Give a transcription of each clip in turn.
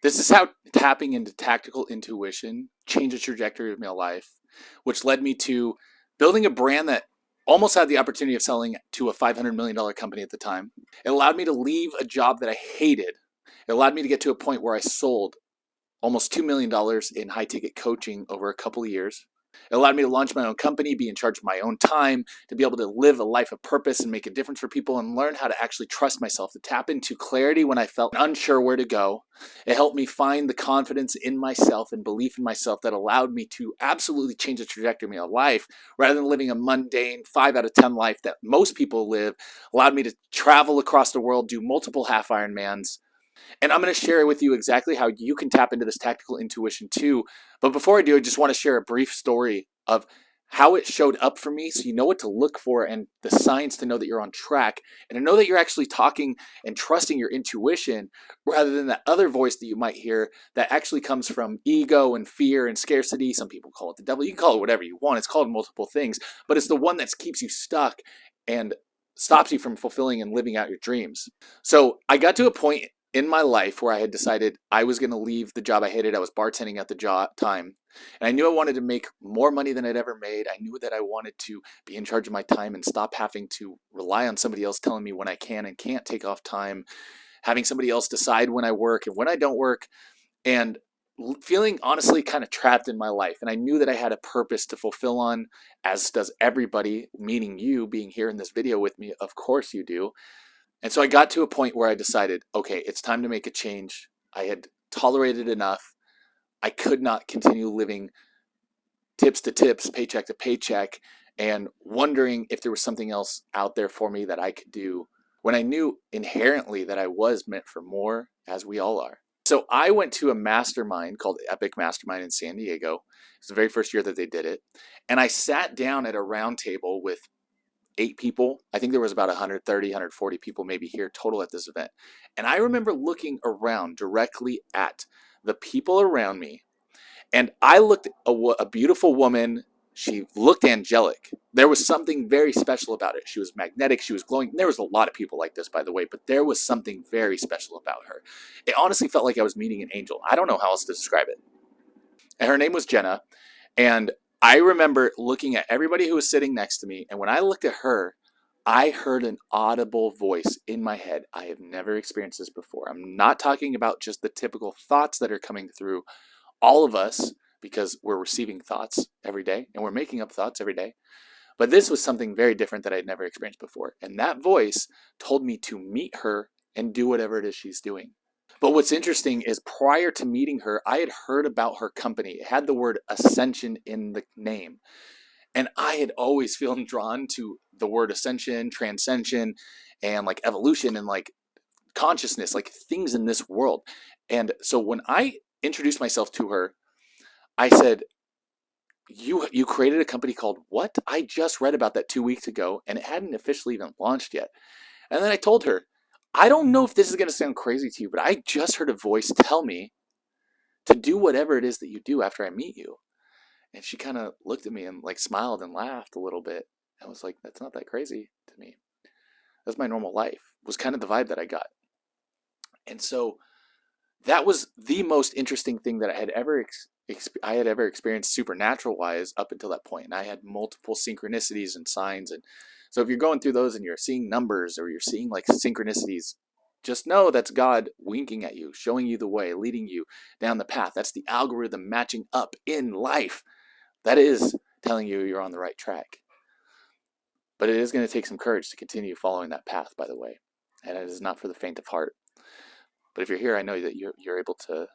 This is how tapping into tactical intuition changed the trajectory of my life, which led me to building a brand that almost had the opportunity of selling to a $500 million company at the time. It allowed me to leave a job that I hated. It allowed me to get to a point where I sold almost $2 million in high ticket coaching over a couple of years. It allowed me to launch my own company, be in charge of my own time, to be able to live a life of purpose and make a difference for people and learn how to actually trust myself, to tap into clarity when I felt unsure where to go. It helped me find the confidence in myself and belief in myself that allowed me to absolutely change the trajectory of my life rather than living a mundane 5 out of 10 life that most people live. Allowed me to travel across the world, do multiple half Ironmans, and I'm going to share with you exactly how you can tap into this tactical intuition too. But before I do, I just want to share a brief story of how it showed up for me so you know what to look for and the signs to know that you're on track and to know that you're actually talking and trusting your intuition rather than that other voice that you might hear that actually comes from ego and fear and scarcity. Some people call it the devil. You can call it whatever you want. It's called multiple things, but it's the one that keeps you stuck and stops you from fulfilling and living out your dreams. So I got to a point in my life where I had decided I was going to leave the job I hated. I was bartending at the time. And I knew I wanted to make more money than I'd ever made. I knew that I wanted to be in charge of my time and stop having to rely on somebody else telling me when I can and can't take off time, having somebody else decide when I work and when I don't work, and feeling honestly kind of trapped in my life. And I knew that I had a purpose to fulfill on, as does everybody, meaning you being here in this video with me. Of course you do. And so I got to a point where I decided, okay, it's time to make a change. I had tolerated enough. I could not continue living tips to tips, paycheck to paycheck, and wondering if there was something else out there for me that I could do when I knew inherently that I was meant for more, as we all are. So I went to a mastermind called Epic Mastermind in San Diego. It was the very first year that they did it. And I sat down at a round table with 8 people. I think there was about 130, 140 people maybe here total at this event. And I remember looking around directly at the people around me, and I looked at a beautiful woman. She looked angelic. There was something very special about it. She was magnetic. She was glowing. There was a lot of people like this, by the way, but there was something very special about her. It honestly felt like I was meeting an angel. I don't know how else to describe it. And her name was Jenna. And I remember looking at everybody who was sitting next to me. And when I looked at her, I heard an audible voice in my head. I have never experienced this before. I'm not talking about just the typical thoughts that are coming through all of us, because we're receiving thoughts every day and we're making up thoughts every day. But this was something very different that I'd never experienced before. And that voice told me to meet her and do whatever it is she's doing. But what's interesting is prior to meeting her, I had heard about her company. It had the word ascension in the name. And I had always feeling drawn to the word ascension, transcension, and like evolution and like consciousness, like things in this world. And so when I introduced myself to her, I said, you created a company called what? I just read about that 2 weeks ago and it hadn't officially even launched yet. And then I told her, I don't know if this is going to sound crazy to you, but I just heard a voice tell me to do whatever it is that you do after I meet you. And she kind of looked at me and like smiled and laughed a little bit. I was like, that's not that crazy to me. That's my normal life, was kind of the vibe that I got. And so that was the most interesting thing that I had ever experienced supernatural wise up until that point. And I had multiple synchronicities and signs. And so if you're going through those and you're seeing numbers or you're seeing like synchronicities, just know that's God winking at you, showing you the way, leading you down the path. That's the algorithm matching up in life. That is telling you you're on the right track. But it is going to take some courage to continue following that path, by the way. And it is not for the faint of heart. But if you're here, I know that you're able to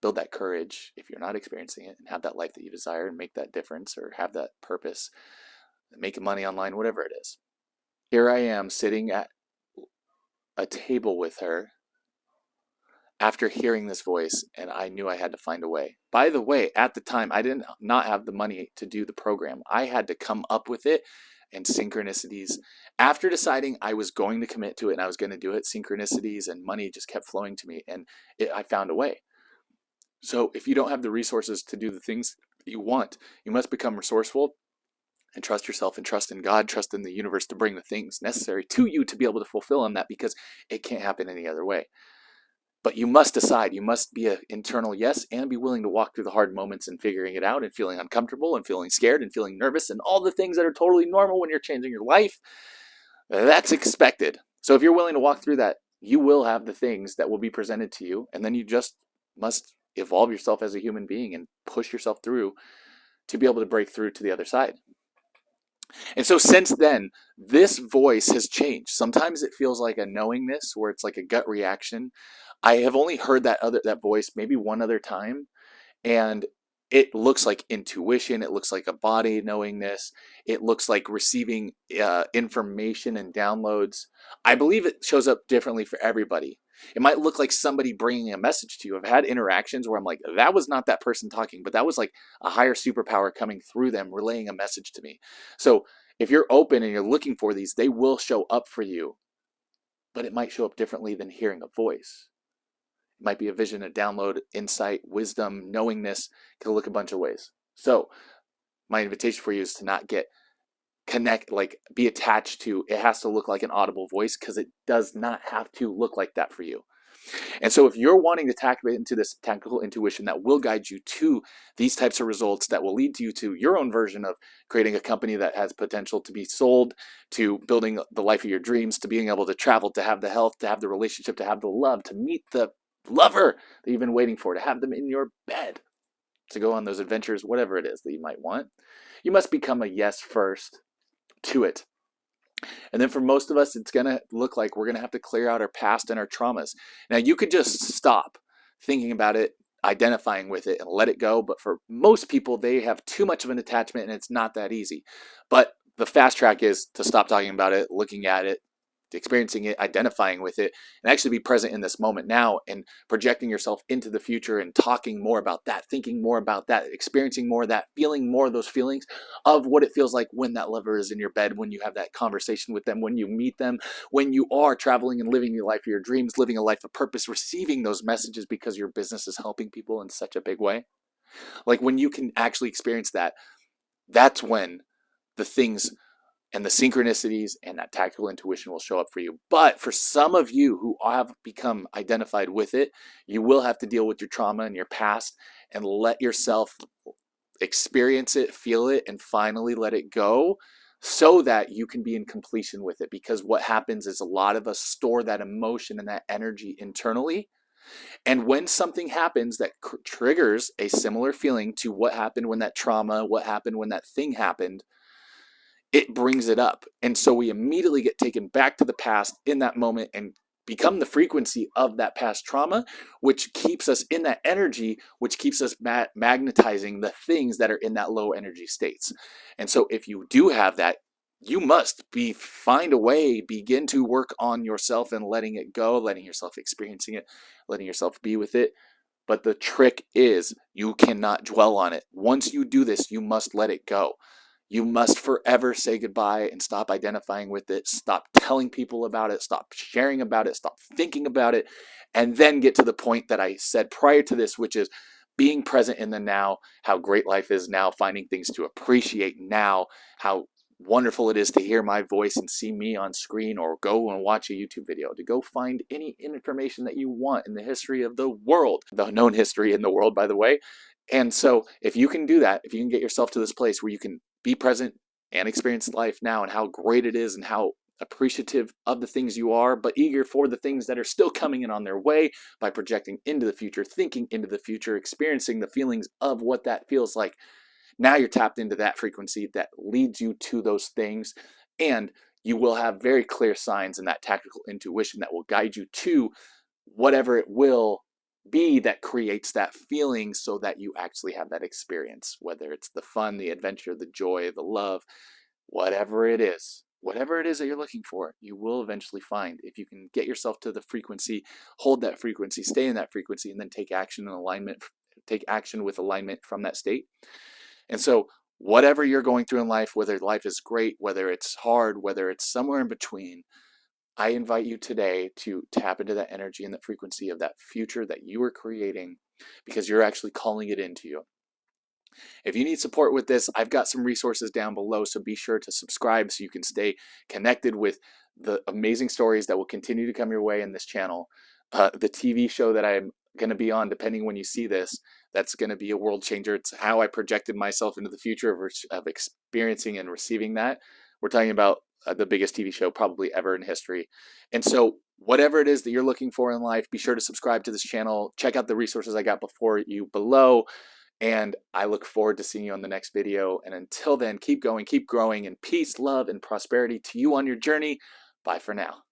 build that courage if you're not experiencing it and have that life that you desire and make that difference or have that purpose, making money online, whatever it is. Here I am sitting at a table with her after hearing this voice, and I knew I had to find a way. By the way, at the time, I did not have the money to do the program. I had to come up with it, and synchronicities. After deciding I was going to commit to it and I was going to do it, synchronicities and money just kept flowing to me, and I found a way. So if you don't have the resources to do the things you want, you must become resourceful and trust yourself and trust in God, trust in the universe to bring the things necessary to you to be able to fulfill on that, because it can't happen any other way. But you must decide. You must be an internal yes and be willing to walk through the hard moments and figuring it out and feeling uncomfortable and feeling scared and feeling nervous and all the things that are totally normal when you're changing your life. That's expected. So if you're willing to walk through that, you will have the things that will be presented to you. And then you just must evolve yourself as a human being and push yourself through to be able to break through to the other side. And so since then, this voice has changed. Sometimes it feels like a knowingness where it's like a gut reaction. I have only heard that voice maybe one other time, and it looks like intuition. It looks like a body knowingness. It looks like receiving information and downloads. I believe it shows up differently for everybody. It might look like somebody bringing a message to you. I've had interactions where I'm like, that was not that person talking, but that was like a higher superpower coming through them, relaying a message to me. So if you're open and you're looking for these, they will show up for you, but it might show up differently than hearing a voice. It might be a vision, a download, insight, wisdom, knowingness. It can look a bunch of ways. So my invitation for you is to not be attached to, it has to look like an audible voice, because it does not have to look like that for you. And so if you're wanting to tap into this tactical intuition that will guide you to these types of results, that will lead you to your own version of creating a company that has potential to be sold, to building the life of your dreams, to being able to travel, to have the health, to have the relationship, to have the love, to meet the lover that you've been waiting for, to have them in your bed, to go on those adventures, whatever it is that you might want, you must become a yes first to it. And then for most of us, it's going to look like we're going to have to clear out our past and our traumas. Now, you could just stop thinking about it, identifying with it, and let it go. But for most people, they have too much of an attachment, and it's not that easy. But the fast track is to stop talking about it, looking at it, experiencing it, identifying with it, and actually be present in this moment now, and projecting yourself into the future and talking more about that, thinking more about that, experiencing more of that, feeling more of those feelings of what it feels like when that lover is in your bed, when you have that conversation with them, when you meet them, when you are traveling and living your life of your dreams, living a life of purpose, receiving those messages because your business is helping people in such a big way. Like when you can actually experience that, that's when the things and the synchronicities and that tactical intuition will show up for you. But for some of you who have become identified with it, you will have to deal with your trauma and your past and let yourself experience it, feel it, and finally let it go, so that you can be in completion with it. Because what happens is a lot of us store that emotion and that energy internally. And when something happens that triggers a similar feeling to what happened when that trauma, what happened when that thing happened, it brings it up. And so we immediately get taken back to the past in that moment and become the frequency of that past trauma, which keeps us in that energy, which keeps us magnetizing the things that are in that low energy states. And so if you do have that, you must find a way, begin to work on yourself and letting it go, letting yourself experiencing it, letting yourself be with it. But the trick is you cannot dwell on it. Once you do this, you must let it go. You must forever say goodbye and stop identifying with it, stop telling people about it, stop sharing about it, stop thinking about it, and then get to the point that I said prior to this, which is being present in the now, how great life is now, finding things to appreciate now, how wonderful it is to hear my voice and see me on screen, or go and watch a YouTube video, to go find any information that you want in the history of the world, the known history in the world, by the way. And so if you can do that, if you can get yourself to this place where you can be present and experience life now and how great it is and how appreciative of the things you are, but eager for the things that are still coming in on their way, by projecting into the future, thinking into the future, experiencing the feelings of what that feels like. Now you're tapped into that frequency that leads you to those things, and you will have very clear signs in that tactical intuition that will guide you to whatever it will be that creates that feeling, so that you actually have that experience, whether it's the fun, the adventure, the joy, the love, whatever it is that you're looking for, you will eventually find, if you can get yourself to the frequency, hold that frequency, stay in that frequency, and then take action with alignment from that state. And so whatever you're going through in life, whether life is great, whether it's hard, whether it's somewhere in between, I invite you today to tap into that energy and the frequency of that future that you are creating, because you're actually calling it into you. If you need support with this, I've got some resources down below, so be sure to subscribe so you can stay connected with the amazing stories that will continue to come your way in this channel. The TV show that I'm going to be on, depending when you see this, that's going to be a world changer. It's how I projected myself into the future of experiencing and receiving that. We're talking about the biggest TV show probably ever in history. And so, whatever it is that you're looking for in life, be sure to subscribe to this channel. Check out the resources I got before you below. And I look forward to seeing you on the next video. And until then, keep going, keep growing, and peace, love, and prosperity to you on your journey. Bye for now.